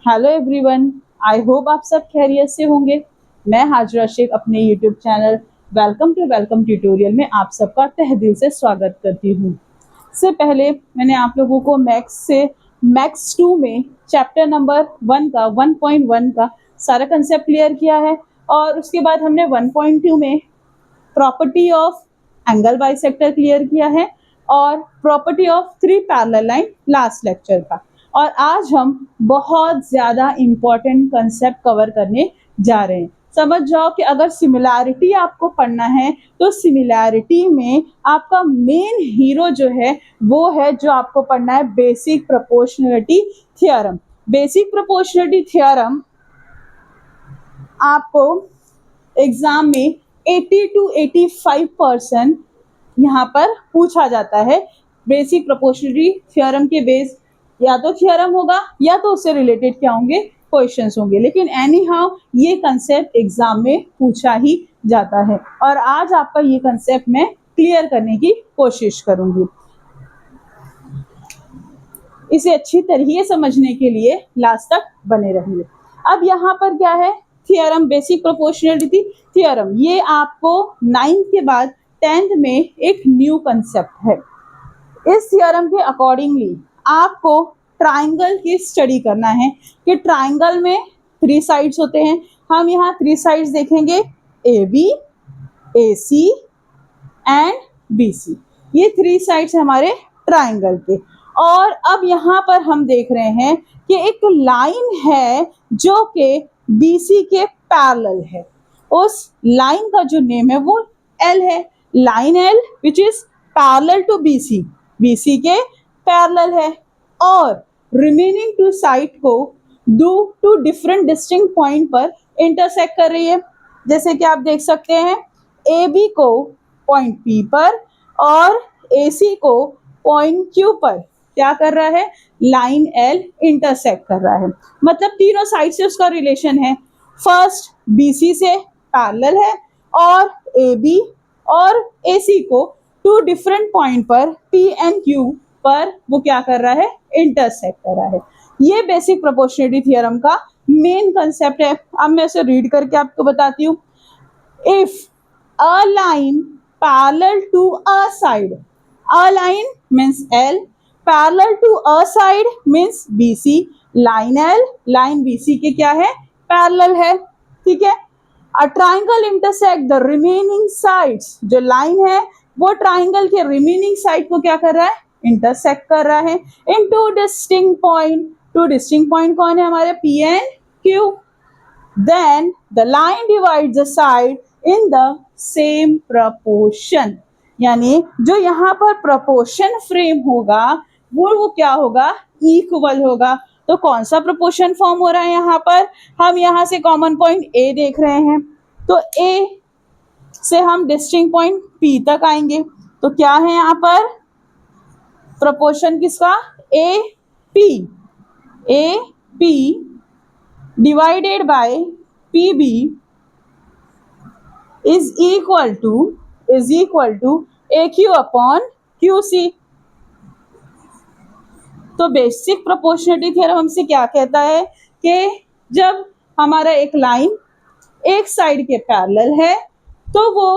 Hello everyone, I hope आप सब खैरियत से होंगे। मैं हाजरा शेख अपने यूट्यूब चैनल वेलकम ट्यूटोरियल में आप सबका तहे दिल से स्वागत करती हूँ। इससे पहले मैंने आप लोगों को मैक्स 2 में चैप्टर नंबर 1 का 1.1 का सारा कंसेप्ट क्लियर किया है और उसके बाद हमने 1.2 में property of angle bisector clear किया है और property of 3 parallel line last lecture का। और आज हम बहुत ज्यादा इंपॉर्टेंट कंसेप्ट कवर करने जा रहे हैं। समझ जाओ कि अगर सिमिलैरिटी आपको पढ़ना है तो सिमिलैरिटी में आपका मेन हीरो जो है वो है जो आपको पढ़ना है basic proportionality theorem. Basic proportionality theorem आपको एग्जाम में 80 to 85% यहाँ पर पूछा जाता है। बेसिक प्रोपोर्शनलिटी थ्योरम के बेस या तो थ्योरम होगा या तो उससे रिलेटेड क्या होंगे, क्वेश्चंस होंगे, लेकिन एनी हाउ ये कंसेप्ट एग्जाम में पूछा ही जाता है और आज आपका ये कंसेप्ट मैं क्लियर करने की कोशिश करूंगी। इसे अच्छी तरीके समझने के लिए लास्ट तक बने रहिए। अब यहाँ पर क्या है, थ्योरम, बेसिक प्रोपोर्शनलिटी थ्योरम। ये आपको 9th के बाद 10th में एक न्यू कंसेप्ट है। इस थ्योरम के अकॉर्डिंगली आपको ट्राइंगल की स्टडी करना है कि ट्राइंगल में 3 साइड्स होते हैं। हम यहाँ 3 साइड्स देखेंगे, AB, AC एंड BC। ये 3 साइड्स हमारे ट्राइंगल के। और अब यहाँ पर हम देख रहे हैं कि एक लाइन है जो कि BC के पैरेलल है। उस लाइन का जो नेम है वो L है। Line L which is parallel to BC, BC के पैरेलल है और रिमेनिंग 2 साइड को 2 डिफरेंट डिस्टिंक्ट पॉइंट पर इंटरसेक्ट कर रही है। जैसे कि आप देख सकते हैं, AB को पॉइंट P पर और AC को पॉइंट Q पर क्या कर रहा है, लाइन L इंटरसेक्ट कर रहा है। मतलब तीनों साइड से उसका रिलेशन है। फर्स्ट BC से पैरेलल है और AB और AC को 2 डिफरेंट पॉइंट पर P एंड Q पर वो क्या कर रहा है, इंटरसेक्ट कर रहा है। ये बेसिक प्रोपोर्शनलिटी थ्योरम का मेन कंसेप्ट है। अब मैं इसे रीड करके आपको बताती हूँ। If a line parallel to a side, a line means L, parallel to a side means BC, line L line BC के क्या है, पैरेलल है। ठीक है। A triangle intersect the remaining sides, जो लाइन है वो ट्राइंगल के रिमेनिंग साइड को क्या कर रहा है, इंटरसेक्ट कर रहा है in 2 distinct point. 2 distinct point कौन है हमारे, P and Q। Then the line divide the side in the same proportion, यानी जो यहाँ पर प्रपोर्शन फ्रेम होगा वो क्या होगा, इक्वल होगा। तो कौन सा प्रपोर्शन फॉर्म हो रहा है यहाँ पर, हम यहाँ से कॉमन पॉइंट A देख रहे हैं तो A से हम डिस्टिंक्ट पॉइंट P तक आएंगे तो क्या है यहाँ पर प्रपोर्शन किसका, AP divided by PB is equal to AQ upon QC। तो बेसिक प्रोपोर्शनलिटी थ्योरम हमसे क्या कहता है कि जब हमारा एक लाइन एक साइड के पैरेलल है तो वो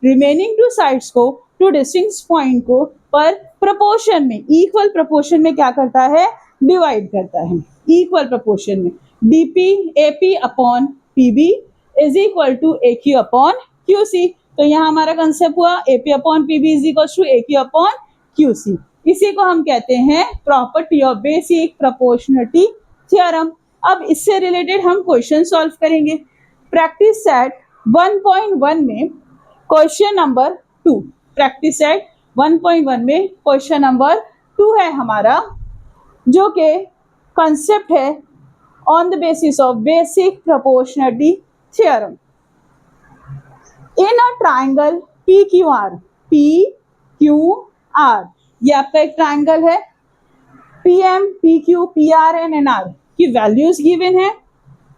रिमेनिंग 2 साइड्स को 2 डिस्टिंक्ट पॉइंट को पर प्रोपोर्शन में, इक्वल प्रोपोर्शन में क्या करता है, डिवाइड करता है। इक्वल प्रोपोर्शन में DP AP upon PB is equal to AQ upon QC। तो यहाँ हमारा कंसेप्ट हुआ AP upon PB is equal to AQ upon QC। इसी को हम कहते हैं property of basic proportionality theorem. अब इससे रिलेटेड हम क्वेश्चन सॉल्व करेंगे। प्रैक्टिस सेट 1.1 में क्वेश्चन नंबर 2, प्रैक्टिस सेट 1.1 में क्वेश्चन नंबर 2 है हमारा, जो कि कंसेप्ट है on the basis of basic proportionality theorem. In a triangle PQR, PQR ये आपका एक ट्राइंगल है। PM, PQ, PR and NR की वैल्यूज गिवन है।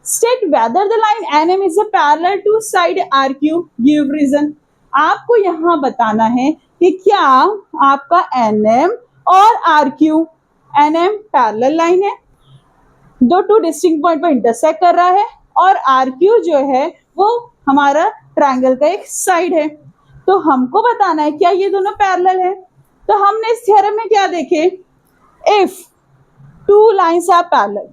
State whether the line NM is a parallel to side RQ, give reason. आपको यहाँ बताना है कि क्या आपका NM और RQ, NM पैरेलल लाइन है, दो टू डिस्टिंक्ट पॉइंट पर इंटरसेक्ट कर रहा है और आर क्यू जो है वो हमारा ट्रायंगल का एक साइड है। तो हमको बताना है क्या ये दोनों पैरेलल है। तो हमने इस थ्योरम में क्या देखे, if two lines are parallel,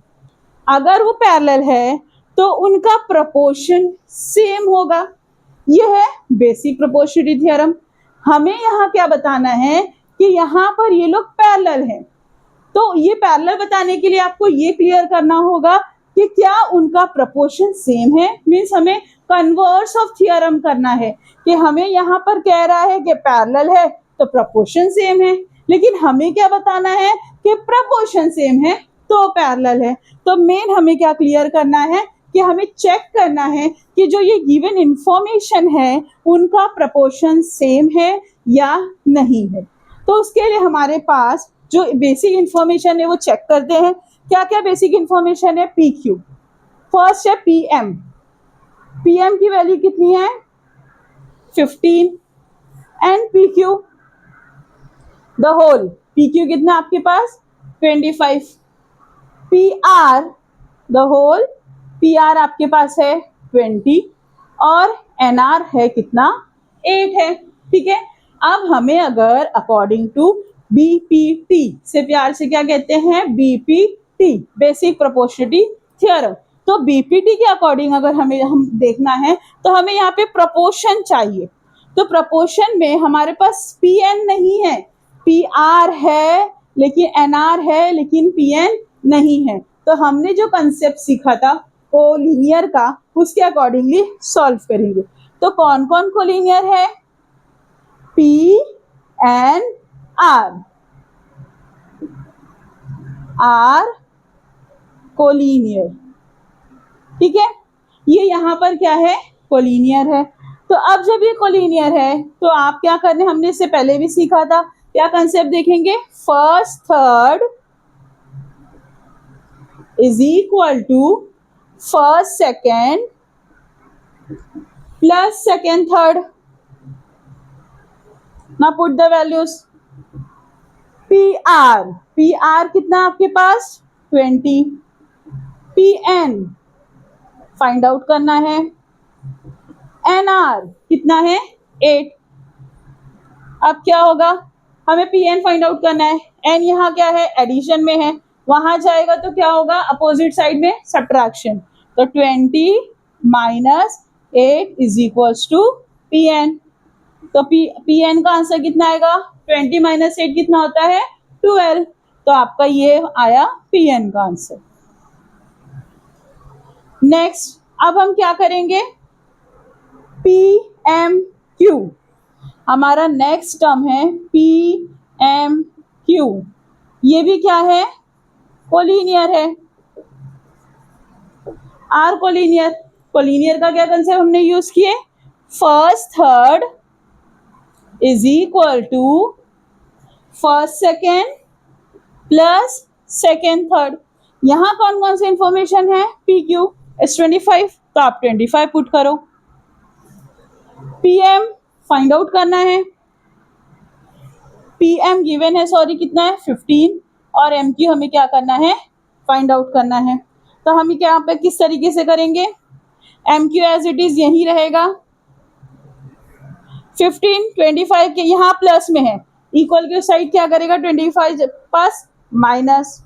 अगर वो पैरेलल है तो उनका प्रोपोर्शन सेम होगा। ये है बेसिक प्रोपोर्शनलिटी थ्योरम। हमें यहाँ क्या बताना है कि यहाँ पर ये लोग पैरेलल हैं। तो ये पैरेलल बताने के लिए आपको ये क्लियर करना होगा कि क्या उनका प्रोपोर्शन सेम है। मीन्स हमें कन्वर्स ऑफ थ्योरम करना है कि हमें यहाँ पर कह रहा है कि पैरेलल है तो प्रोपोर्शन सेम है, लेकिन हमें क्या बताना है कि प्रोपोर्शन सेम है तो पैरेलल है। तो मेन हमें क्या क्लियर करना है कि हमें चेक करना है कि जो ये गिवन इंफॉर्मेशन है उनका प्रोपोर्शन सेम है या नहीं है। तो उसके लिए हमारे पास जो बेसिक इंफॉर्मेशन है वो चेक करते हैं। क्या क्या बेसिक इंफॉर्मेशन है, पी क्यू, फर्स्ट है पी एम। पी एम की वैल्यू कितनी है 15 and P Q the whole, P Q कितना आपके पास 25। P R the whole, P R आपके पास है 20 और एन आर है कितना 8 है। ठीक है, अब हमें अगर अकॉर्डिंग टू बीपीटी से प्यार से क्या कहते हैं, बीपीटी बेसिक प्रोपोर्शनलिटी थ्योरम, तो बीपीटी के अकॉर्डिंग अगर हम देखना है तो हमें यहाँ पे प्रोपोर्शन चाहिए। तो प्रोपोर्शन में हमारे पास पी एन नहीं है, पी आर है लेकिन एन आर है लेकिन पी एन नहीं है। तो हमने जो कंसेप्ट सीखा था कोलिनियर का उसके अकॉर्डिंगली सॉल्व करेंगे। तो कौन कौन कोलिनियर है, पी एन आर कोलिनियर। ठीक है, ये यहाँ पर क्या है कोलिनियर है। तो अब जब ये कोलिनियर है तो आप क्या करने, हमने इससे पहले भी सीखा था, क्या कंसेप्ट देखेंगे, first third is equal to first second plus second third. ना put the values, P R कितना आपके पास 20, पी एन फाइंड आउट करना है, एन आर कितना है 8। अब क्या होगा, हमें पी एन फाइंड आउट करना है, एन यहाँ क्या है एडिशन में है, वहां जाएगा तो क्या होगा अपोजिट साइड में सब्ट्रैक्शन। तो 20 minus 8 is equals to P N. तो पी एन का आंसर कितना आएगा, 20 माइनस 8 कितना होता है 12। तो आपका ये आया पी एन का आंसर। नेक्स्ट अब हम क्या करेंगे, पी एम क्यू, हमारा नेक्स्ट टर्म है पी एम क्यू। ये भी क्या है कोलिनियर है, आर कोलिनियर। कोलिनियर का क्या कंसेप्ट हमने यूज किए, first third is equal to first second plus second third. यहाँ कौन कौन सी इंफॉर्मेशन है, पी क्यू इज 25, तो आप 25 पुट करो। पी एम फाइंड आउट करना है, पी एम गिवन है सॉरी कितना है 15 और एम क्यू हमें क्या करना है फाइंड आउट करना है। तो हम क्या पे किस तरीके से करेंगे, M Q as it is यही रहेगा, 15 25 के यहाँ प्लस में है, इक्वल के साइड क्या करेगा 25 पास माइनस,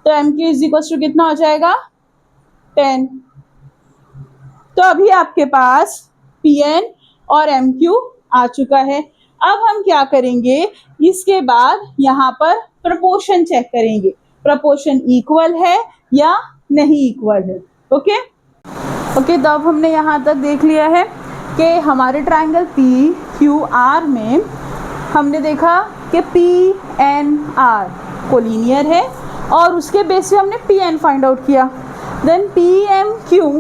तो M Q is equal to कितना हो जाएगा 10। तो अभी आपके पास पी एन और एम क्यू आ चुका है। अब हम क्या करेंगे, इसके बाद यहाँ पर प्रोपोर्शन चेक करेंगे, प्रोपोर्शन इक्वल है या नहीं इक्वल है। ओके ओके, तो अब हमने यहाँ तक देख लिया है कि हमारे ट्रायंगल पी क्यू आर में हमने देखा कि पी एन आर कोलिनियर है और उसके बेस पे हमने पी एन फाइंड आउट किया। Then P M Q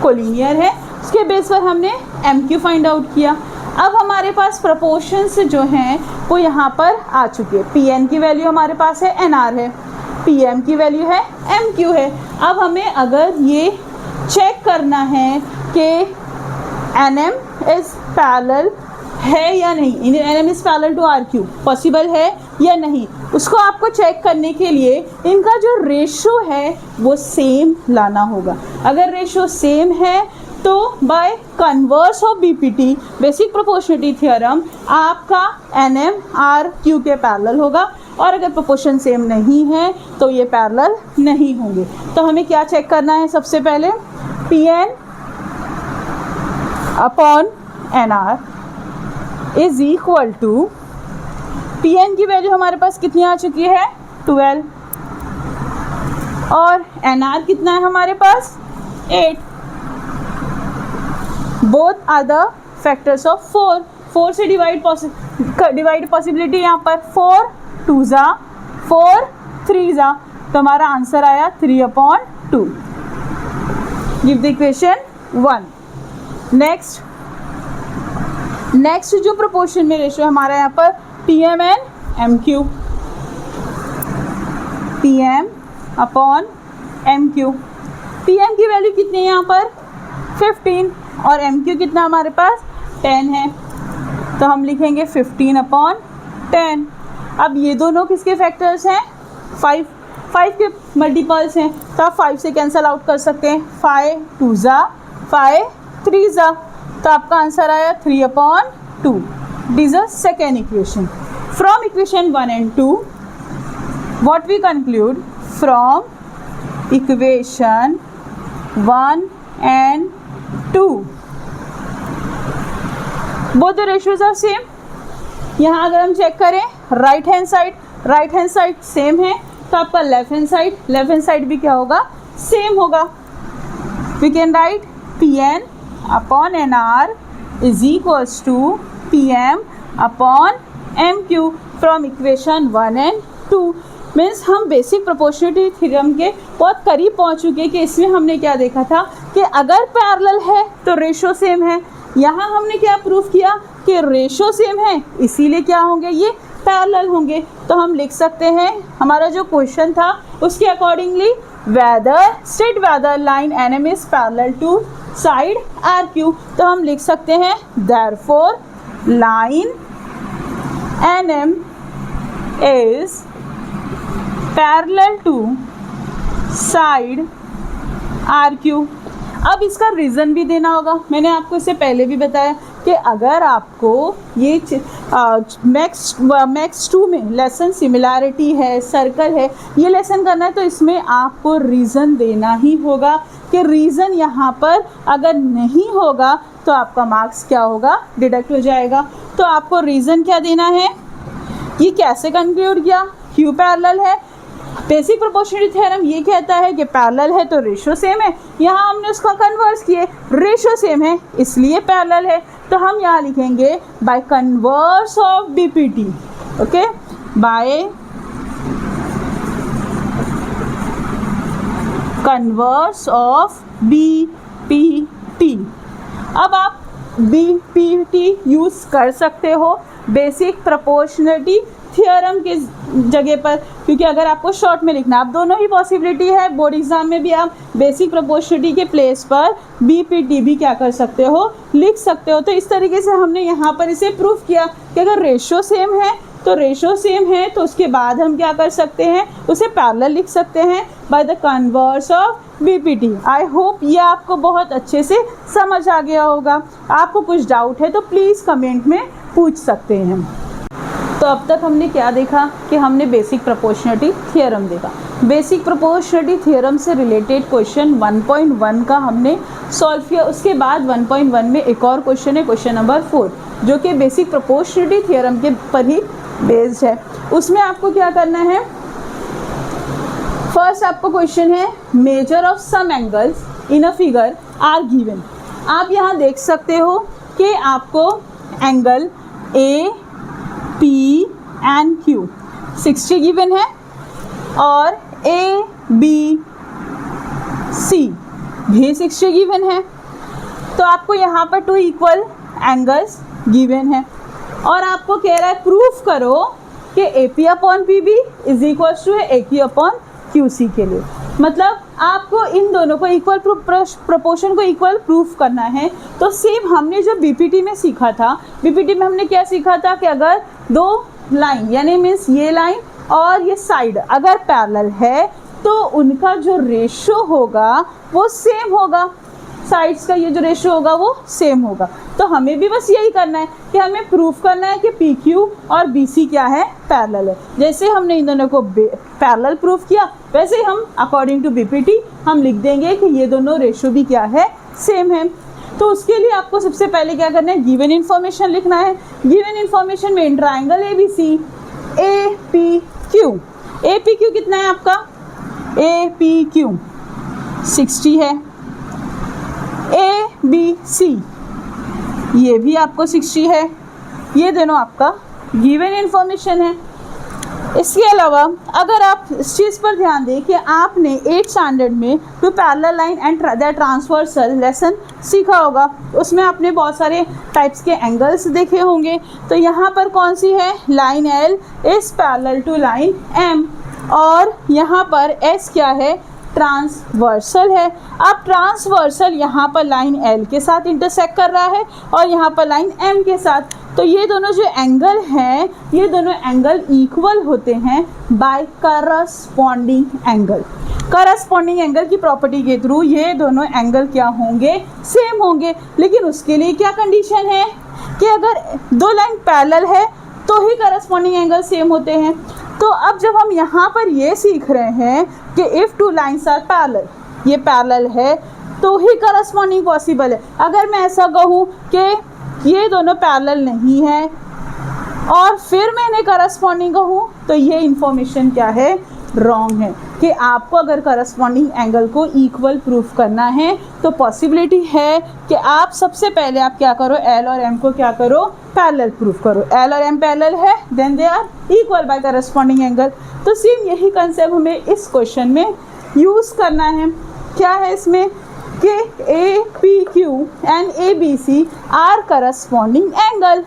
collinear है, उसके बेस पर हमने एम क्यू फाइंड आउट किया। अब हमारे पास प्रोपोर्शंस जो हैं वो यहाँ पर आ चुके हैं। पी एन की वैल्यू हमारे पास है एन आर है, पी एम की वैल्यू है एम क्यू है। अब हमें अगर ये चेक करना है कि एन एम इज पैरेलल है या नहीं, N M is parallel to R Q, possible है या नहीं, उसको आपको चेक करने के लिए इनका जो रेशो है वो सेम लाना होगा। अगर रेशो सेम है तो by converse of BPT basic proportionality theorem आपका एनएम आर क्यू के पैरेलल होगा, और अगर प्रोपोर्शन सेम नहीं है तो ये पैरेलल नहीं होंगे। तो हमें क्या चेक करना है, सबसे पहले P N upon N R is equal to, P N की वैल्यू हमारे पास कितनी आ चुकी है 12, और एन आर कितना है हमारे पास 8। Both are the factors of 4, 4 से डिवाइड पॉसिबिलिटी यहाँ पर 4 2 ज़ा 4 3 ज़ा, तो हमारा आंसर आया 3/2। Give the equation 1। नेक्स्ट जो प्रोपोर्शन में रेशियो हमारा यहाँ पर P M and M Q, P M upon M Q. P M की वैल्यू कितनी है यहाँ पर 15, और एम क्यू कितना हमारे पास 10 है, तो हम लिखेंगे 15/10। अब ये दोनों किसके फैक्टर्स हैं 5 के मल्टीपल्स हैं, तो आप 5 से कैंसिल आउट कर सकते हैं, 5 2 ज़ा 5 3 ज़ा, तो आपका आंसर आया 3/2। This is the second equation. From equation 1 and 2, what we conclude from equation 1 and 2, both the ratios are same. यहाँ अगर हम चेक करें राइट हैंड साइड सेम है, तो आपका लेफ्ट हैंड साइड भी क्या होगा सेम होगा। We can write Pn upon Nr is equals to Pm upon MQ from equation 1 and 2। Means हम बेसिक प्रोपोर्शनलिटी थ्योरम के बहुत करीब पहुंच चुके कि इसमें हमने क्या देखा था कि अगर पैरेलल है तो रेशो सेम है। यहाँ हमने क्या प्रूफ किया कि रेशो सेम है, इसीलिए क्या होंगे ये पैरेलल होंगे। तो हम लिख सकते हैं हमारा जो क्वेश्चन था उसके accordingly state whether line NM is parallel to side R Q, तो हम लिख सकते हैं therefore line NM is parallel to side RQ। अब इसका रीज़न भी देना होगा। मैंने आपको इससे पहले भी बताया कि अगर आपको ये मैक्स 2 में लेसन सिमिलैरिटी है, सर्कल है, ये लेसन करना है, तो इसमें आपको रीज़न देना ही होगा कि रीज़न यहाँ पर अगर नहीं होगा तो आपका मार्क्स क्या होगा डिडक्ट हो जाएगा। तो आपको रीज़न क्या देना है, ये कैसे कंक्लूड किया, क्यू पैरेलल है। बेसिक प्रोपोर्शनलिटी थ्योरम ये कहता है कि पैरेलल है तो रेशो सेम है, यहाँ हमने उसका कन्वर्स किए, रेशो सेम है इसलिए पैरेलल है, तो हम यहाँ लिखेंगे by converse of BPT. Okay, by converse of BPT. अब आप बीपीटी यूज़ कर सकते हो बेसिक प्रोपोर्शनलिटी थ्योरम के जगह पर, क्योंकि अगर आपको शॉर्ट में लिखना, आप दोनों ही पॉसिबिलिटी है। बोर्ड एग्जाम में भी आप बेसिक प्रोपोर्शनलिटी के प्लेस पर बीपीटी भी क्या कर सकते हो, लिख सकते हो। तो इस तरीके से हमने यहाँ पर इसे प्रूफ किया कि अगर रेशो सेम है तो रेशो सेम है, तो उसके बाद हम क्या कर सकते हैं, उसे पैरेलल लिख सकते हैं by the converse of BPT. I hope ये आपको बहुत अच्छे से समझ आ गया होगा। आपको कुछ डाउट है तो प्लीज़ कमेंट में पूछ सकते हैं। तो अब तक हमने क्या देखा कि हमने बेसिक प्रोपोर्शनलिटी थ्योरम देखा। बेसिक प्रोपोर्शनलिटी थ्योरम से रिलेटेड क्वेश्चन 1.1 का हमने सॉल्व किया। उसके बाद 1.1 में एक और क्वेश्चन है, क्वेश्चन नंबर 4, जो कि बेसिक प्रोपोर्शनलिटी थ्योरम के पर ही बेस्ड है। उसमें आपको क्या करना है, फर्स्ट आपको क्वेश्चन है measure of some angles in a figure are given. आप यहाँ देख सकते हो कि आपको angle A P and Q 60 given है और ए बी सी भी 60 गिवन है। तो आपको यहाँ पर 2 इक्वल एंगल्स गिवन है और आपको कह रहा है प्रूफ करो कि A P upon P B is equal to A Q upon Q C के लिए। मतलब आपको इन दोनों को इक्वल प्रोपोर्शन को इक्वल प्रूफ करना है। तो सेम हमने जो बीपीटी में सीखा था, बीपीटी में हमने क्या सीखा था कि अगर दो लाइन यानी मीन्स ये लाइन और ये साइड अगर पैरेलल है तो उनका जो रेशो होगा वो सेम होगा, साइड्स का ये जो रेशो होगा वो सेम होगा। तो हमें भी बस यही करना है कि हमें प्रूफ करना है कि पी क्यू और बी सी क्या है, पैरेलल है। जैसे हमने इन दोनों को पैरेलल प्रूफ किया वैसे ही हम अकॉर्डिंग टू बीपीटी हम लिख देंगे कि ये दोनों रेशो भी क्या है, सेम है। तो उसके लिए आपको सबसे पहले क्या करना है, गिवन इन्फॉर्मेशन लिखना है। गिवन इन्फॉर्मेशन में in triangle A B C A P Q, A P Q कितना है आपका, ए पी क्यू 60 है, ए बी सी ये भी आपको 60 है, ये दोनों आपका गिवन इन्फॉर्मेशन है। इसके अलावा अगर आप इस चीज़ पर ध्यान दें कि आपने 8th स्टैंडर्ड में two parallel line and the transversal lesson सीखा होगा, उसमें आपने बहुत सारे टाइप्स के एंगल्स देखे होंगे। तो यहाँ पर कौन सी है, line L is parallel to line M, और यहाँ पर एस क्या है, ट्रांसवर्सल है। अब ट्रांसवर्सल यहाँ पर लाइन एल के साथ इंटरसेक्ट कर रहा है और यहाँ पर लाइन एम के साथ, तो ये दोनों जो एंगल हैं ये दोनों एंगल इक्वल होते हैं by corresponding angle. Corresponding angle की प्रॉपर्टी के थ्रू ये दोनों एंगल क्या होंगे, सेम होंगे। लेकिन उसके लिए क्या कंडीशन है कि अगर दो लाइन पैरेलल है तो ही करस्पॉन्डिंग एंगल सेम होते हैं। तो अब जब हम यहाँ पर ये सीख रहे हैं कि if two lines are parallel, ये पैरेलल है तो ही करस्पॉन्डिंग पॉसिबल है। अगर मैं ऐसा कहूँ कि ये दोनों पैरेलल नहीं है और फिर मैंने करस्पॉन्डिंग कहूँ तो ये इन्फॉर्मेशन क्या है, रॉन्ग है। कि आपको अगर करस्पॉन्डिंग एंगल को इक्वल प्रूफ करना है तो पॉसिबिलिटी है कि आप सबसे पहले आप क्या करो, एल और एम को क्या करो, पैरेलल प्रूफ करो। एल और एम पैरेलल है then they are equal by corresponding angle. तो सेम यही कंसेप्ट हमें इस क्वेश्चन में यूज़ करना है। क्या है इसमें कि A P Q and A B C are corresponding angle,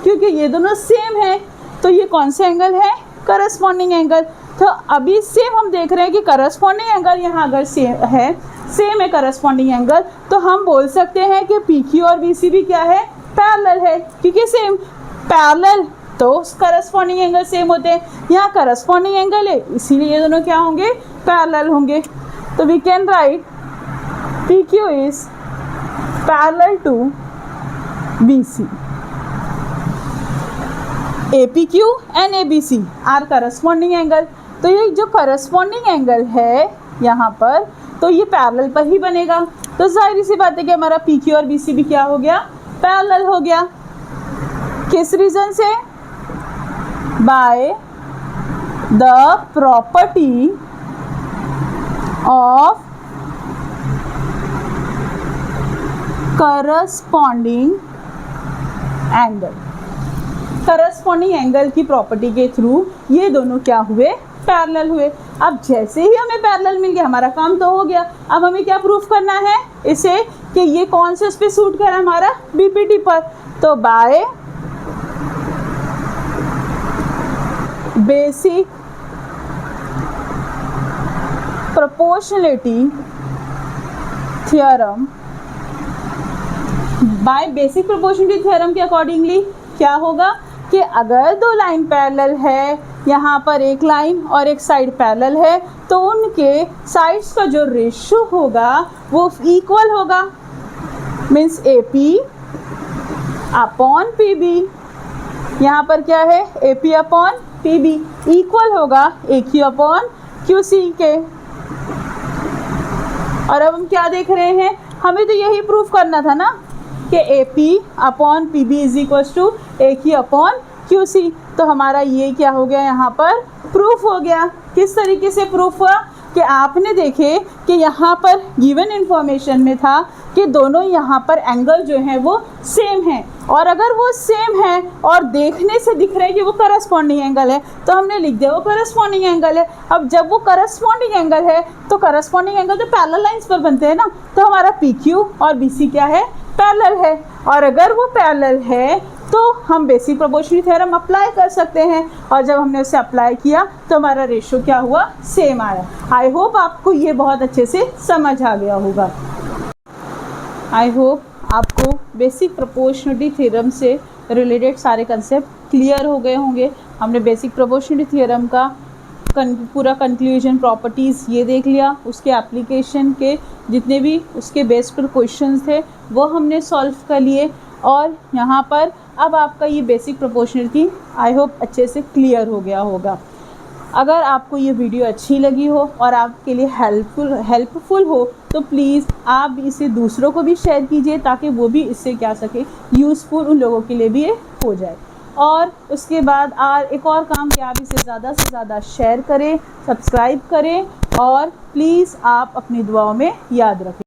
क्योंकि ये दोनों सेम है तो ये कौन सा एंगल है, करस्पॉन्डिंग एंगल। तो अभी सेम हम देख रहे हैं कि करस्पॉन्डिंग एंगल यहाँ अगर सेम है करस्पॉन्डिंग एंगल, तो हम बोल सकते हैं कि पी क्यू और बी सी भी क्या है, पैरेलल है, क्योंकि सेम पैरेलल तो करस्पॉन्डिंग एंगल सेम होते हैं। यहाँ करस्पॉन्डिंग एंगल है इसीलिए ये दोनों क्या होंगे, पैरेलल होंगे। तो we can write P Q is parallel to B C, APQ and ABC are corresponding angle. तो ये जो करस्पॉन्डिंग एंगल है यहाँ पर तो ये पैरेलल पर ही बनेगा। तो जाहिर सी बात है कि हमारा PQ और BC भी क्या हो गया, पैरेलल हो गया। किस रीज़न से, by the property of corresponding angle. Corresponding angle की प्रॉपर्टी के थ्रू ये दोनों क्या हुए, पैरेलल हुए। अब जैसे ही हमें पैरेलल मिल गया हमारा काम तो हो गया। अब हमें क्या प्रूफ करना है इसे कि ये कौन से उस पर सूट कर हमारा, बीपीटी पर। तो by basic proportionality theorem, by basic proportionality theorem के अकॉर्डिंगली क्या होगा कि अगर दो लाइन पैरेलल है, यहाँ पर एक लाइन और एक साइड पैरेलल है, तो उनके साइड्स का जो रेशो होगा वो इक्वल होगा। मीन्स AP अपॉन PB, यहाँ पर क्या है, AP अपॉन PB इक्वल होगा AQ अपॉन QC के। और अब हम क्या देख रहे हैं, हमें तो यही प्रूफ करना था ना कि AP upon PB is equal to AQ upon QC। तो हमारा ये क्या हो गया, यहाँ पर प्रूफ हो गया। किस तरीके से प्रूफ हुआ कि आपने देखे कि यहाँ पर गिवन इन्फॉर्मेशन में था कि दोनों यहाँ पर एंगल जो हैं वो सेम हैं, और अगर वो सेम है और देखने से दिख रहा है कि वो करस्पॉन्डिंग एंगल है तो हमने लिख दिया वो करस्पॉन्डिंग एंगल है। अब जब वो करस्पॉन्डिंग एंगल है तो करस्पॉन्डिंग एंगल तो पैरेलल लाइंस पर बनते हैं ना, तो हमारा PQ और BC क्या है, पैरेलल है। और अगर वो पैरेलल है तो हम बेसिक प्रोपोर्शनलिटी थ्योरम अप्लाई कर सकते हैं, और जब हमने उसे अप्लाई किया तो हमारा रेशो क्या हुआ, सेम आया। आई होप आपको ये बहुत अच्छे से समझ आ गया होगा। आई होप आपको बेसिक प्रोपोर्शनलिटी थ्योरम से रिलेटेड सारे कंसेप्ट क्लियर हो गए होंगे। हमने बेसिक प्रोपोर्शनलिटी थ्योरम का पूरा कंक्लूजन प्रॉपर्टीज़ ये देख लिया, उसके एप्लीकेशन के जितने भी उसके बेस पर क्वेश्चंस थे वो हमने सॉल्व कर लिए। और यहाँ पर अब आपका ये बेसिक प्रोपोर्शनलिटी आई होप अच्छे से क्लियर हो गया होगा। अगर आपको ये वीडियो अच्छी लगी हो और आपके लिए हेल्पफुल हो तो प्लीज़ आप इसे दूसरों को भी शेयर कीजिए, ताकि वो भी इससे क्या सके यूज़फुल उन लोगों के लिए भी ये हो जाए। और उसके बाद एक और काम कि आप इसे ज़्यादा से ज़्यादा शेयर करें, सब्सक्राइब करें और प्लीज़ आप अपनी दुआओं में याद रखें।